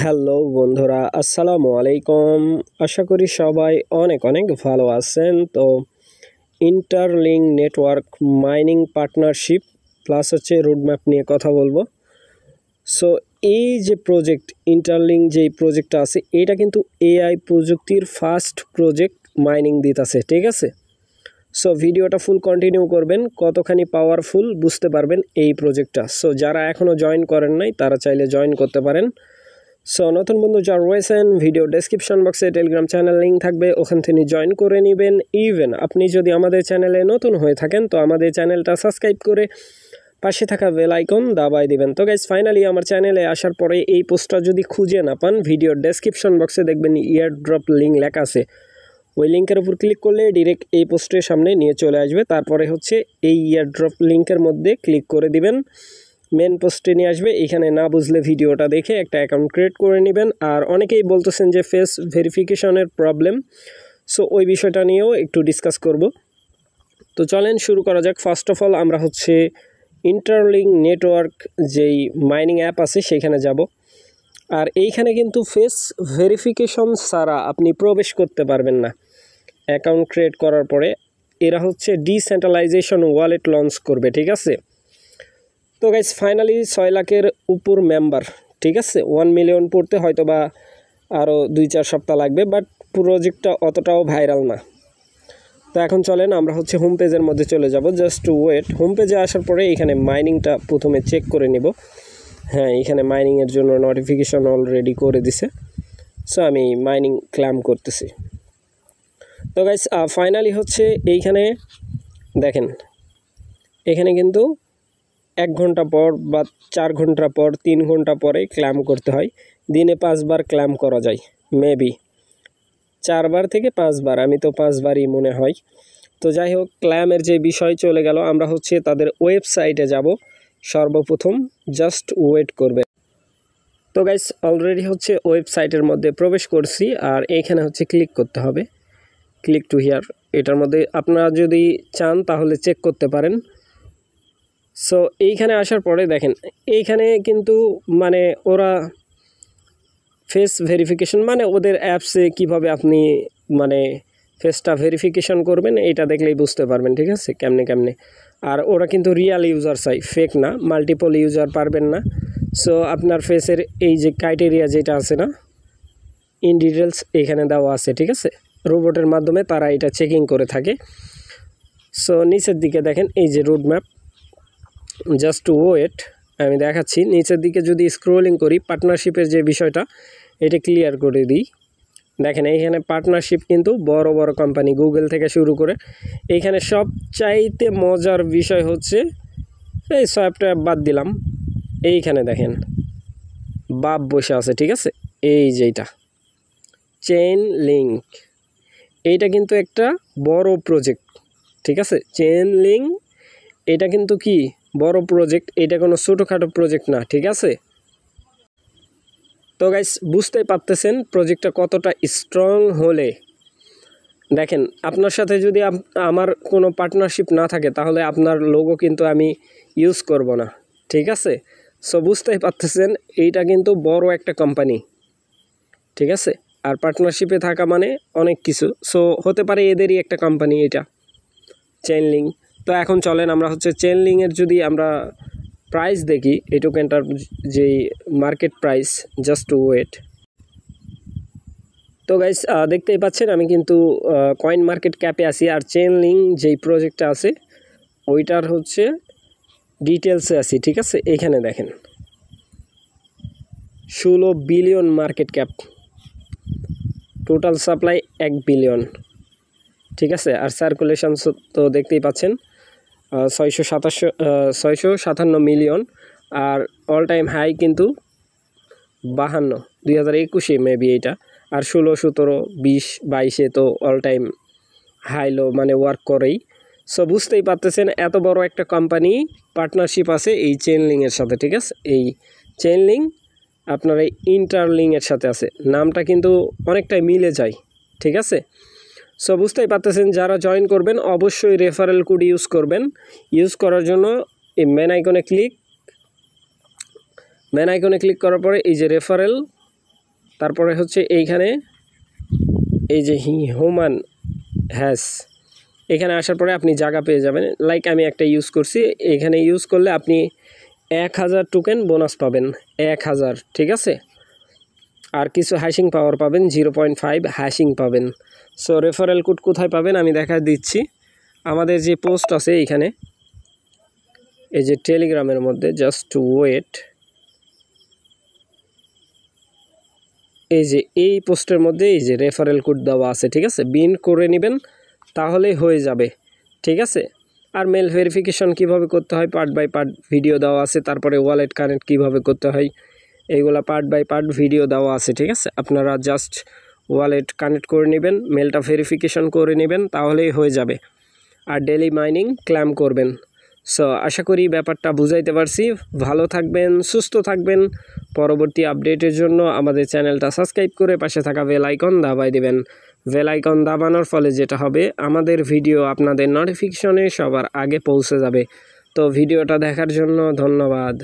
Hello বন্ধুরা, আসসালামু আলাইকুম। আশা করি সবাই অনেক অনেক ভালো আছেন। তো interlink network mining partnership plus হচ্ছে রোডম্যাপ নিয়ে কথা বলবো। সো এই যে প্রজেক্ট ইন্টারলিঙ্ক যেই প্রজেক্টটা আছে, এটা কিন্তু এআই প্রযুক্তির ফার্স্ট প্রজেক্ট মাইনিং দিতেছে, ঠিক আছে। সো ভিডিওটা ফুল কন্টিনিউ করবেন, কতখানি পাওয়ারফুল বুঝতে পারবেন এই প্রজেক্টটা। সো যারা এখনও জয়েন করেন নাই তারা চাইলে জয়েন করতে পারেন। সো নতুন বন্ধু যারা রয়েছেন, ভিডিও ডেসক্রিপশন বক্সে টেলিগ্রাম চ্যানেল লিঙ্ক থাকবে, ওখান থেকে জয়েন করে নেবেন। ইভেন আপনি যদি আমাদের চ্যানেলে নতুন হয়ে থাকেন তো আমাদের চ্যানেলটা সাবস্ক্রাইব করে পাশে থাকা বেল আইকন দাবাই দিবেন। তো গাইজ ফাইনালি আমার চ্যানেলে আসার পরে এই পোস্টটা যদি খুঁজে না পান, ভিডিও ডেসক্রিপশন বক্সে দেখবেন ইয়ারড্রপ লিঙ্ক লেখা আছে। ওই লিঙ্কের উপর ক্লিক করলে ডিরেক্ট এই পোস্টের সামনে নিয়ে চলে আসবে। তারপরে হচ্ছে এই ইয়ারড্রপ লিঙ্কের মধ্যে ক্লিক করে দিবেন, মেন পোস্টে নিয়ে আসবে। এখানে না বুঝলে ভিডিওটা দেখে একটা অ্যাকাউন্ট ক্রিয়েট করে নেবেন। আর অনেকেই বলতেছেন যে ফেস ভেরিফিকেশনের প্রবলেম, সো ওই বিষয়টা নিয়েও একটু ডিসকাস করব। তো চলেন শুরু করা যাক। ফার্স্ট অফ অল আমরা হচ্ছে ইন্টারলিঙ্ক নেটওয়ার্ক যেই মাইনিং অ্যাপ আছে সেখানে যাব। আর এইখানে কিন্তু ফেস ভেরিফিকেশন ছাড়া আপনি প্রবেশ করতে পারবেন না। অ্যাকাউন্ট ক্রিয়েট করার পরে এরা হচ্ছে ডিসেন্ট্রালাইজেশন ওয়ালেট লঞ্চ করবে, ঠিক আছে। তো গাইজ ফাইনালি 6 লাখের উপর মেম্বার, ঠিক আছে। 1 মিলিয়ন পড়তে হয়তো বা আরও 2-4 সপ্তাহ লাগবে, বাট প্রজেক্টটা অতটাও ভাইরাল না। তো এখন চলেন আমরা হচ্ছে হোম পেজের মধ্যে চলে যাব। Just wait. হোম পেজে আসার পরে এখানে মাইনিংটা প্রথমে চেক করে নিব। হ্যাঁ, এখানে মাইনিংয়ের জন্য নোটিফিকেশন অলরেডি করে দিছে। সো আমি মাইনিং ক্লেম করতেছি। তো গাইজ ফাইনালি হচ্ছে এইখানে দেখেন, এখানে কিন্তু 1 ঘন্টা পর বা 4 ঘন্টা পর 3 ঘন্টা পরে ক্লেম করতে হয়। দিনে 5 বার ক্লেম করা যায়, মেবি 4 বার থেকে 5 বার, আমি তো 5 বারই মনে হয়। তো যাই হোক, ক্লেমের যে বিষয় চলে গেল, আমরা হচ্ছে তাদের ওয়েবসাইটে যাব সর্বপ্রথম। জাস্ট ওয়েট করবে। তো গাইস অলরেডি হচ্ছে ওয়েবসাইটের মধ্যে প্রবেশ করছি, আর এইখানে হচ্ছে ক্লিক করতে হবে, ক্লিক টু হিয়ার। এটার মধ্যে আপনারা যদি চান তাহলে চেক করতে পারেন। সো এইখানে আসার পরে দেখেন, এইখানে কিন্তু মানে ওরা ফেস ভেরিফিকেশন মানে ওদের অ্যাপসে কিভাবে আপনি মানে ফেসটা ভেরিফিকেশন করবেন এটা দেখলেই বুঝতে পারবেন, ঠিক আছে, কেমনে কেমনে। আর ওরা কিন্তু রিয়াল ইউজার চাই, ফেক না। মাল্টিপল ইউজার পারবেন না। সো আপনার ফেসের এই যে ক্রাইটেরিয়া যেটা আছে না, ইন ডিটেলস এখানে দেওয়া আছে, ঠিক আছে। রোবটের মাধ্যমে তারা এটা চেকিং করে থাকে। সো নিচের দিকে দেখেন এই যে রোড ম্যাপ, জাস্ট ওয়েট, আমি দেখাচ্ছি। নিচের দিকে যদি স্ক্রোলিং করি, পার্টনারশিপের যে বিষয়টা এটা ক্লিয়ার করে দিই। দেখেন এইখানে পার্টনারশিপ কিন্তু বড় বড় কোম্পানি, গুগল থেকে শুরু করে। এইখানে সবচাইতে মজার বিষয় হচ্ছে এই সফটওয়্যার বাদ দিলাম, এইখানে দেখেন বাপ বসে আছে, ঠিক আছে। এই যেটা চেইন লিঙ্ক, এইটা কিন্তু একটা বড় প্রজেক্ট, ঠিক আছে। চেইন লিঙ্ক এটা কিন্তু কি বড় প্রজেক্ট, এটা কোনো ছোটোখাটো প্রজেক্ট না, ঠিক আছে। তো গাইস বুঝতেই পারতেছেন প্রজেক্টটা কতটা স্ট্রং হলে। দেখেন, আপনার সাথে যদি আমার কোনো পার্টনারশিপ না থাকে তাহলে আপনার লোগো কিন্তু আমি ইউজ করব না, ঠিক আছে। সো বুঝতেই পারতেছেন এইটা কিন্তু বড় একটা কোম্পানি, ঠিক আছে। আর পার্টনারশিপে থাকা মানে অনেক কিছু। সো হতে পারে এদেরই একটা কোম্পানি এটা, চেইন লিঙ্ক। তো এখন চলেন আমরা হচ্ছে চেইন লিঙ্কের যদি আমরা প্রাইস দেখি, এই টোকেনটার যেই মার্কেট প্রাইস, জাস্ট ওয়েট। তো গাইস দেখতেই পাচ্ছেন আমি কিন্তু কয়েন মার্কেট ক্যাপে আছি, আর চেইন লিঙ্ক যেই প্রজেক্টটা আছে ওইটার হচ্ছে ডিটেলসে আছি, ঠিক আছে। এইখানে দেখেন 16 billion market cap, total supply 1 billion, ঠিক আছে। আর সার্কুলেশন তো দেখতেই পাচ্ছেন 657 মিলিয়ন। আর অল টাইম হাই কিন্তু 52, 2021-এ মেবি এইটা। আর 16, 17, 20, 22-এ তো অল টাইম হাই লো মানে ওয়ার্ক করেই। সো বুঝতেই পারতেছেন এত বড় একটা কোম্পানি পার্টনারশিপ আছে এই চেইন লিঙ্কের সাথে, ঠিক আছে। এই চেইন লিঙ্ক আপনার এই ইন্টারলিঙ্কের সাথে আছে, নামটা কিন্তু অনেকটাই মিলে যায়, ঠিক আছে। সো বুঝতেই পারতেছেন যারা জয়েন করবেন অবশ্যই রেফারেল কোড ইউজ করবেন। ইউজ করার জন্য এই মেন আইকনে ক্লিক করার পরে এই যে রেফারেল তারপরে হচ্ছে এইখানে এই যে হিউম্যান হ্যাশ, এখানে আসার পরে আপনি জায়গা পেয়ে যাবেন। লাইক আমি একটা ইউজ করছি, এখানে ইউজ করলে আপনি 1000 টোকেন বোনাস পাবেন, 1000, ঠিক আছে। আর কিছু হ্যাশিং পাওয়ার পাবেন, 0.5 হ্যাশিং পাবেন। সো রেফারেল কোড কোথায় পাবেন আমি দেখা দিচ্ছি। আমাদের যে পোস্ট আছে এইখানে, এই যে টেলিগ্রামের মধ্যে, জাস্ট ওয়েট, এই যে এই পোস্টের মধ্যে এই যে রেফারেল কোড দেওয়া আছে, ঠিক আছে। বিন করে নেবেন তাহলেই হয়ে যাবে, ঠিক আছে। আর মেল ভেরিফিকেশন কিভাবে করতে হয় পার্ট বাই পার্ট ভিডিও দেওয়া আছে। তারপরে ওয়ালেট কানেক্ট কিভাবে করতে হয় এইগুলা পার্ট বাই পার্ট ভিডিও দেওয়া আছে, ঠিক আছে। আপনারা জাস্ট ওয়ালেট কানেক্ট করে নেবেন, মেলটা ভেরিফিকেশন করে নেবেন তাহলেই হয়ে যাবে। আর ডেলি মাইনিং ক্লেম করবেন। সো আশা করি ব্যাপারটা বুঝাইতে পারছি। ভালো থাকবেন, সুস্থ থাকবেন। পরবর্তী আপডেটের জন্য আমাদের চ্যানেলটা সাবস্ক্রাইব করে পাশে থাকা বেল আইকন দাবাই দেবেন। বেল আইকন দাবানোর ফলে যেটা হবে, আমাদের ভিডিও আপনাদের নোটিফিকেশনে সবার আগে পৌঁছে যাবে। তো ভিডিওটা দেখার জন্য ধন্যবাদ।